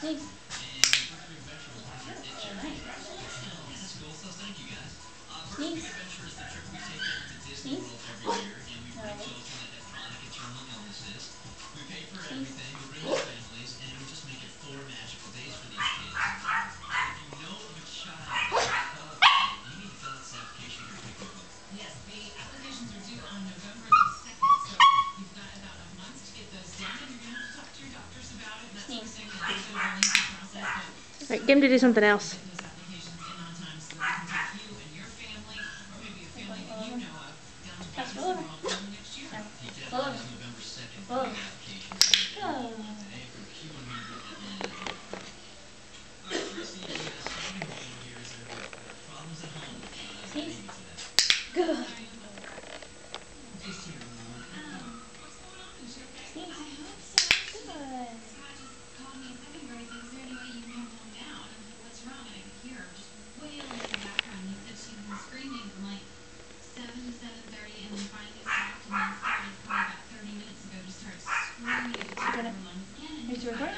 Sneeze. Sneeze. Sneeze. No. Sneeze. Yes, the applications are due on November the 2nd, so you've got about a month to get those done, and you're going to have to talk to your doctors about it and that sort of thing. It's a bit of a lengthy process, but Right, get him to do something certainly else. get those applications in on time so that we can take you and your family, or maybe a family that you know of, down to Pass, Bobby roll over. World early next year. No. Roll over. Roll over. Oh. Sneeze. Good. What's going on? Is she okay? Sneeze. I hope so. Good. Scott just called me a second ago. He said, is there any way you can come calm down? And I said, what's wrong? And I could hear her just wailing in the background. And he said she'd been screaming from like 7 to 7:30 and then finally stopped and then started probably about 30 minutes ago to start screaming at the top of her lungs again. And Are you recording?